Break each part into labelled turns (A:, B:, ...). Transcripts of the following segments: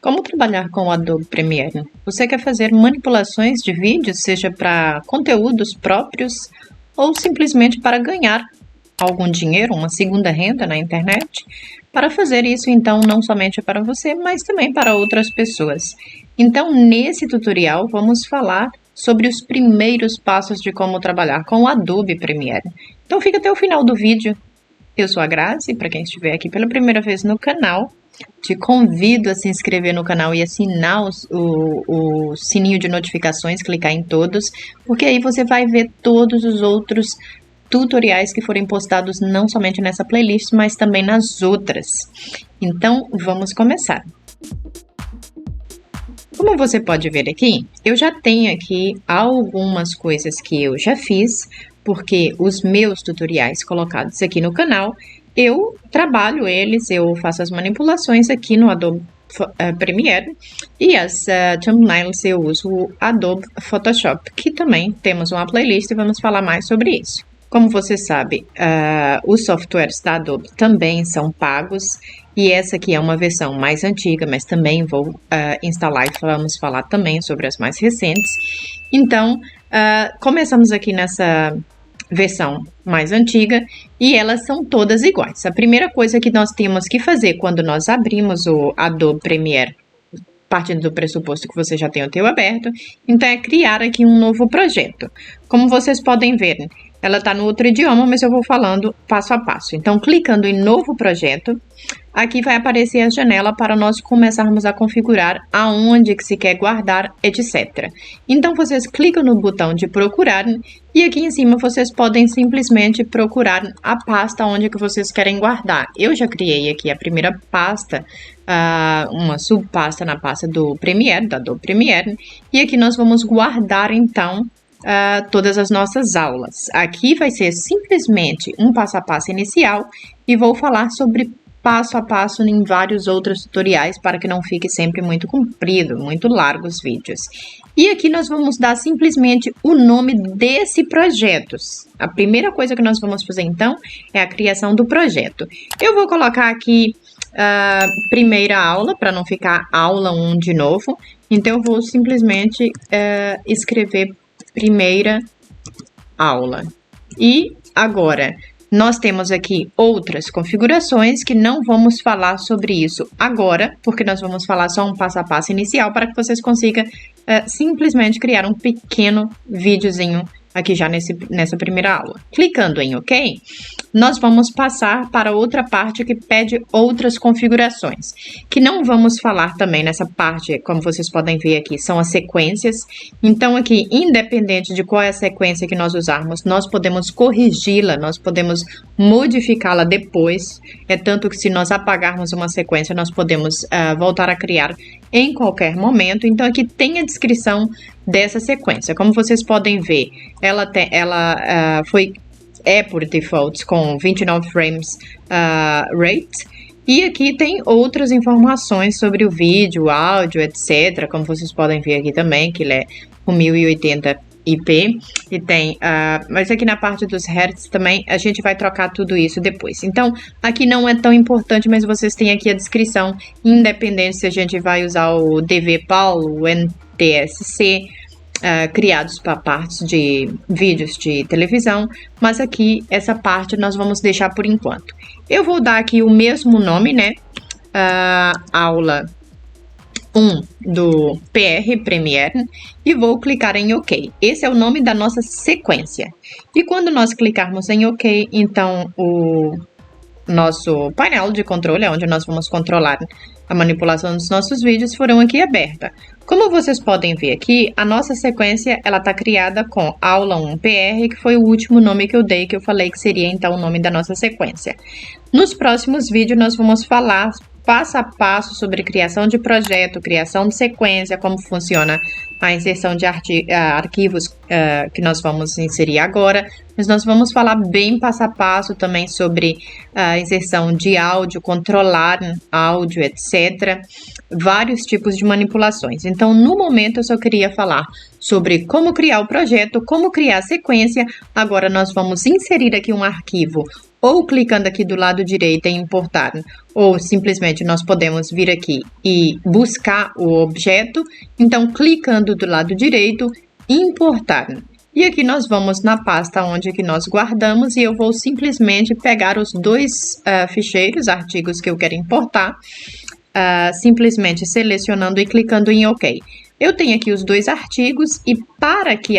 A: Como trabalhar com o Adobe Premiere? Você quer fazer manipulações de vídeos, seja para conteúdos próprios ou simplesmente para ganhar algum dinheiro, uma segunda renda na internet? Para fazer isso, então, não somente para você, mas também para outras pessoas. Então, nesse tutorial, vamos falar sobre os primeiros passos de como trabalhar com o Adobe Premiere. Então, fica até o final do vídeo. Eu sou a Grazi, para quem estiver aqui pela primeira vez no canal, te convido a se inscrever no canal e assinar o sininho de notificações, clicar em todos, porque aí você vai ver todos os outros tutoriais que forem postados não somente nessa playlist, mas também nas outras. Então, vamos começar. Como você pode ver aqui, eu já tenho aqui algumas coisas que eu já fiz, porque os meus tutoriais colocados aqui no canal, eu trabalho eles, eu faço as manipulações aqui no Adobe Premiere e as thumbnails eu uso o Adobe Photoshop, que também temos uma playlist e vamos falar mais sobre isso. Como você sabe, os softwares da Adobe também são pagos e essa aqui é uma versão mais antiga, mas também vou instalar e vamos falar também sobre as mais recentes. Então, começamos aqui nessa versão mais antiga e elas são todas iguais. A primeira coisa que nós temos que fazer quando nós abrimos o Adobe Premiere, partindo do pressuposto que você já tem o teu aberto, então é criar aqui um novo projeto. Como vocês podem ver, ela está no outro idioma, mas eu vou falando passo a passo. Então, clicando em novo projeto, aqui vai aparecer a janela para nós começarmos a configurar aonde que se quer guardar, etc. Então, vocês clicam no botão de procurar e aqui em cima vocês podem simplesmente procurar a pasta onde que vocês querem guardar. Eu já criei aqui a primeira pasta, uma subpasta na pasta do Premiere, da Adobe Premiere, e aqui nós vamos guardar então todas as nossas aulas. Aqui vai ser simplesmente um passo a passo inicial e vou falar sobre passo a passo em vários outros tutoriais para que não fique sempre muito comprido, muito largo os vídeos. E aqui nós vamos dar simplesmente o nome desse projeto. A primeira coisa que nós vamos fazer então é a criação do projeto. Eu vou colocar aqui primeira aula para não ficar aula 1 de novo. Então eu vou simplesmente escrever primeira aula. E agora, nós temos aqui outras configurações que não vamos falar sobre isso agora, porque nós vamos falar só um passo a passo inicial para que vocês consigam simplesmente criar um pequeno videozinho aqui já nessa primeira aula. Clicando em OK, nós vamos passar para outra parte que pede outras configurações, que não vamos falar também nessa parte, como vocês podem ver aqui, são as sequências. Então aqui, independente de qual é a sequência que nós usarmos, nós podemos corrigi-la, nós podemos modificá-la depois. É tanto que se nós apagarmos uma sequência, nós podemos voltar a criar em qualquer momento. Então aqui tem a descrição dessa sequência. Como vocês podem ver, ela é por default com 29 frames rate. E aqui tem outras informações sobre o vídeo, o áudio, etc. Como vocês podem ver aqui também, que ele é com 1080 IP. E tem, mas aqui na parte dos hertz também, a gente vai trocar tudo isso depois. Então, aqui não é tão importante, mas vocês têm aqui a descrição, independente se a gente vai usar o DVPAL, o NTSC, criados para partes de vídeos de televisão, mas aqui essa parte nós vamos deixar por enquanto. Eu vou dar aqui o mesmo nome, né? Aula 1 do PR Premiere e vou clicar em OK. Esse é o nome da nossa sequência. E quando nós clicarmos em OK, então o nosso painel de controle, onde nós vamos controlar a manipulação dos nossos vídeos, foram aqui aberta. Como vocês podem ver aqui, a nossa sequência ela está criada com aula 1 PR, que foi o último nome que eu dei, que eu falei que seria então o nome da nossa sequência. Nos próximos vídeos nós vamos falar passo a passo sobre criação de projeto, criação de sequência, como funciona a inserção de arquivos que nós vamos inserir agora, mas nós vamos falar bem passo a passo também sobre a inserção de áudio, controlar áudio, etc. Vários tipos de manipulações. Então, no momento, eu só queria falar sobre como criar o projeto, como criar a sequência. Agora, nós vamos inserir aqui um arquivo ou clicando aqui do lado direito em importar, ou simplesmente nós podemos vir aqui e buscar o objeto. Então, clicando do lado direito, importar. E aqui nós vamos na pasta onde que nós guardamos e eu vou simplesmente pegar os dois ficheiros, artigos que eu quero importar, simplesmente selecionando e clicando em OK. Eu tenho aqui os dois artigos e para que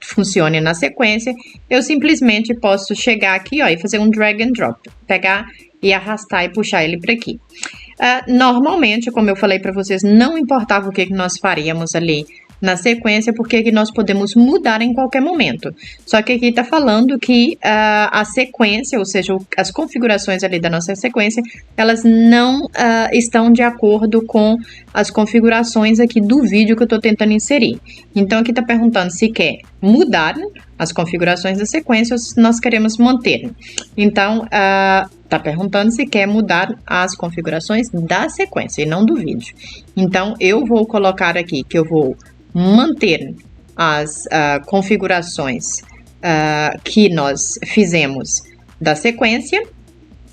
A: funcione na sequência, eu simplesmente posso chegar aqui, ó, e fazer um drag and drop, pegar e arrastar e puxar ele para aqui. Normalmente, como eu falei para vocês, não importava o que nós faríamos ali na sequência, porque aqui nós podemos mudar em qualquer momento. Só que aqui está falando que a sequência, ou seja, as configurações ali da nossa sequência, elas não estão de acordo com as configurações aqui do vídeo que eu estou tentando inserir. Então, aqui está perguntando se quer mudar as configurações da sequência ou se nós queremos manter. Então, está perguntando se quer mudar as configurações da sequência e não do vídeo. Então, eu vou colocar aqui que eu vou manter as configurações que nós fizemos da sequência.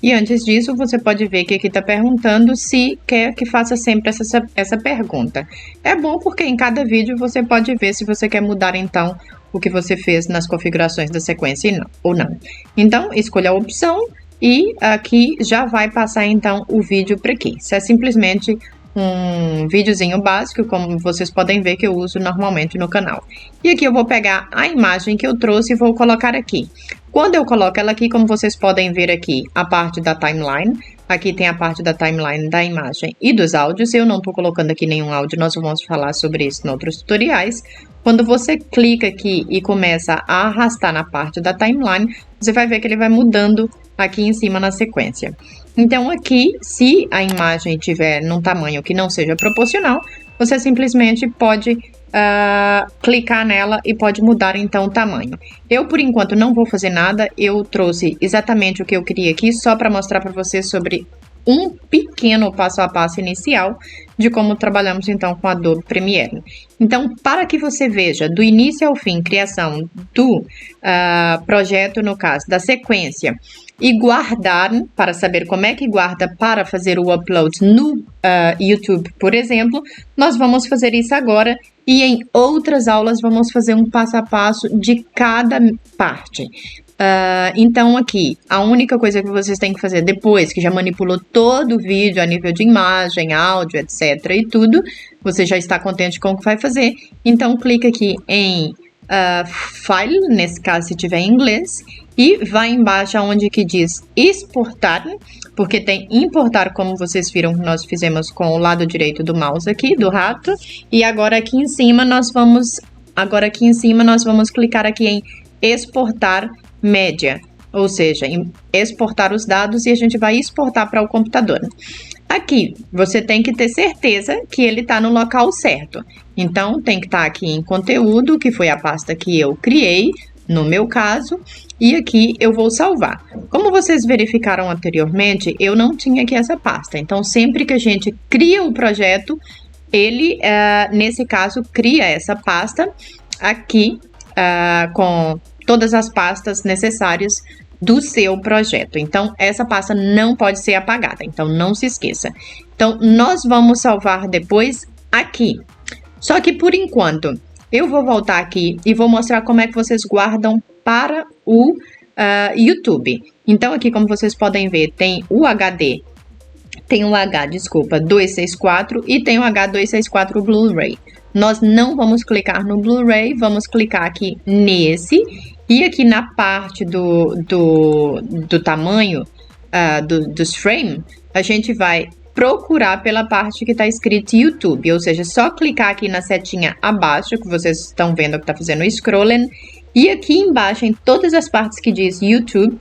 A: E antes disso, você pode ver que aqui está perguntando se quer que faça sempre essa pergunta. É bom porque em cada vídeo você pode ver se você quer mudar, então, o que você fez nas configurações da sequência ou não. Então, escolha a opção e aqui já vai passar, então, o vídeo para aqui. Isso é simplesmente um videozinho básico, como vocês podem ver que eu uso normalmente no canal. E aqui eu vou pegar a imagem que eu trouxe e vou colocar aqui. Quando eu coloco ela aqui, como vocês podem ver aqui, a parte da timeline. Aqui tem a parte da timeline da imagem e dos áudios. Eu não estou colocando aqui nenhum áudio, nós vamos falar sobre isso em outros tutoriais. Quando você clica aqui e começa a arrastar na parte da timeline, você vai ver que ele vai mudando aqui em cima na sequência. Então, aqui, se a imagem estiver num tamanho que não seja proporcional, você simplesmente pode clicar nela e pode mudar, então, o tamanho. Eu, por enquanto, não vou fazer nada. Eu trouxe exatamente o que eu queria aqui, só para mostrar para vocês sobre um pequeno passo a passo inicial de como trabalhamos, então, com Adobe Premiere. Então, para que você veja do início ao fim, criação do projeto, no caso, da sequência, e guardar, para saber como é que guarda para fazer o upload no YouTube, por exemplo, nós vamos fazer isso agora e em outras aulas vamos fazer um passo a passo de cada parte. Então, aqui, a única coisa que vocês têm que fazer depois que já manipulou todo o vídeo a nível de imagem, áudio, etc. e tudo, você já está contente com o que vai fazer, então clica aqui em File, nesse caso se tiver em inglês, e vai embaixo onde que diz exportar, porque tem importar, como vocês viram que nós fizemos com o lado direito do mouse aqui, do rato, e agora aqui em cima nós vamos clicar aqui em exportar média, ou seja, exportar os dados e a gente vai exportar para o computador. Aqui, você tem que ter certeza que ele está no local certo. Então, tem que estar aqui em conteúdo, que foi a pasta que eu criei, no meu caso, e aqui eu vou salvar. Como vocês verificaram anteriormente, eu não tinha aqui essa pasta. Então, sempre que a gente cria o projeto, ele, nesse caso, cria essa pasta aqui, com todas as pastas necessárias do seu projeto. Então, essa pasta não pode ser apagada, então não se esqueça. Então, nós vamos salvar depois aqui. Só que, por enquanto, eu vou voltar aqui e vou mostrar como é que vocês guardam para o YouTube. Então, aqui, como vocês podem ver, tem o HD, tem o 264 e tem o H264 Blu-ray. Nós não vamos clicar no Blu-ray, vamos clicar aqui nesse. E aqui na parte do tamanho dos frames, a gente vai procurar pela parte que está escrito YouTube. Ou seja, só clicar aqui na setinha abaixo, que vocês estão vendo que está fazendo o scrolling. E aqui embaixo, em todas as partes que diz YouTube,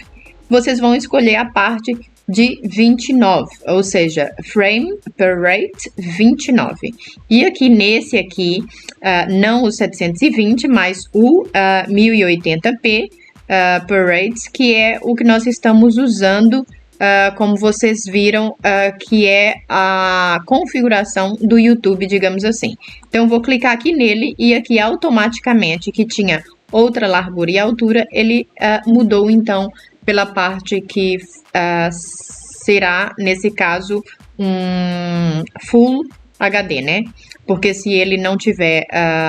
A: vocês vão escolher a parte de 29, ou seja, frame per rate 29. E aqui nesse aqui, não o 720, mas o 1080p per rate, que é o que nós estamos usando, como vocês viram, que é a configuração do YouTube, digamos assim. Então, eu vou clicar aqui nele e aqui automaticamente, que tinha outra largura e altura, ele mudou então pela parte que será, nesse caso, um Full HD, né? Porque se ele não tiver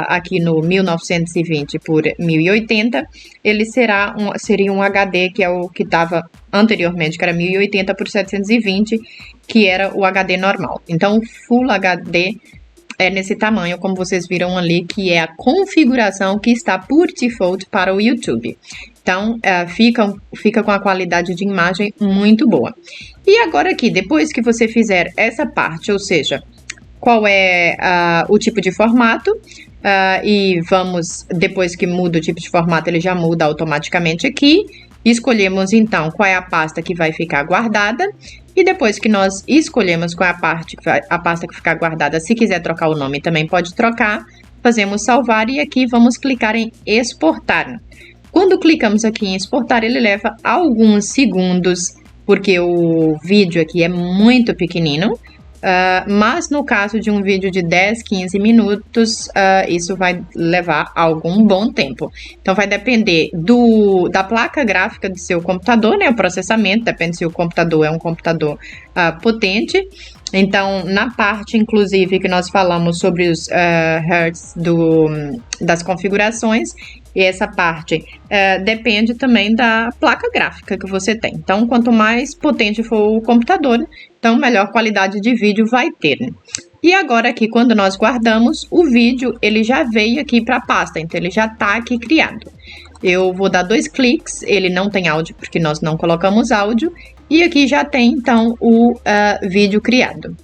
A: aqui no 1920 por 1080, ele seria um HD, que é o que estava anteriormente, que era 1080 por 720, que era o HD normal. Então, o Full HD é nesse tamanho, como vocês viram ali, que é a configuração que está por default para o YouTube. Então, fica com a qualidade de imagem muito boa. E agora aqui, depois que você fizer essa parte, ou seja, qual é o tipo de formato, e depois que muda o tipo de formato, ele já muda automaticamente aqui. Escolhemos então qual é a pasta que vai ficar guardada, e depois que nós escolhemos qual é a pasta que ficar guardada, se quiser trocar o nome também pode trocar, fazemos salvar e aqui vamos clicar em exportar. Quando clicamos aqui em exportar, ele leva alguns segundos, porque o vídeo aqui é muito pequenino. Mas no caso de um vídeo de 10, 15 minutos, isso vai levar algum bom tempo. Então, vai depender da placa gráfica do seu computador, né? O processamento, depende se o computador é um computador potente. Então, na parte, inclusive, que nós falamos sobre os hertz das configurações, e essa parte depende também da placa gráfica que você tem. Então, quanto mais potente for o computador, então melhor qualidade de vídeo vai ter. E agora aqui, quando nós guardamos, o vídeo ele já veio aqui para a pasta, então ele já está aqui criado. Eu vou dar 2 cliques, ele não tem áudio porque nós não colocamos áudio, e aqui já tem então o vídeo criado.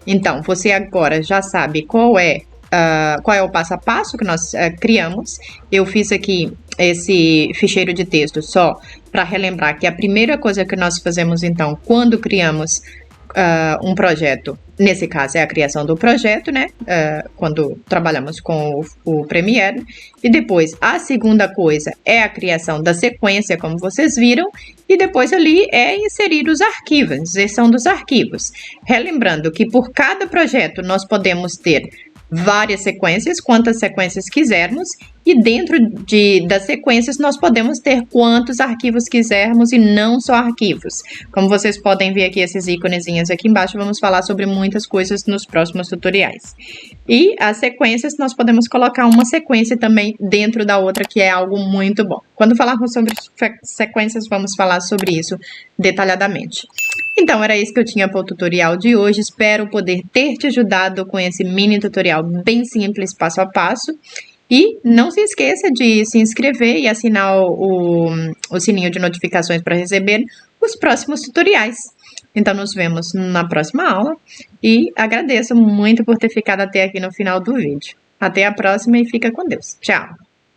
A: Então, você agora já sabe qual é o passo a passo que nós criamos. Eu fiz aqui esse ficheiro de texto só para relembrar que a primeira coisa que nós fazemos então quando criamos um projeto, nesse caso é a criação do projeto, né? Quando trabalhamos com o Premiere. E depois a segunda coisa é a criação da sequência, como vocês viram. E depois ali é inserir os arquivos, inserção dos arquivos. Relembrando que por cada projeto nós podemos ter várias sequências, quantas sequências quisermos, e dentro das sequências nós podemos ter quantos arquivos quisermos e não só arquivos. Como vocês podem ver aqui, esses íconezinhos aqui embaixo, vamos falar sobre muitas coisas nos próximos tutoriais. E as sequências, nós podemos colocar uma sequência também dentro da outra, que é algo muito bom. Quando falarmos sobre sequências, vamos falar sobre isso detalhadamente. Então, era isso que eu tinha para o tutorial de hoje. Espero poder ter te ajudado com esse mini tutorial bem simples, passo a passo. E não se esqueça de se inscrever e assinar o sininho de notificações para receber os próximos tutoriais. Então, nos vemos na próxima aula e agradeço muito por ter ficado até aqui no final do vídeo. Até a próxima e fica com Deus. Tchau!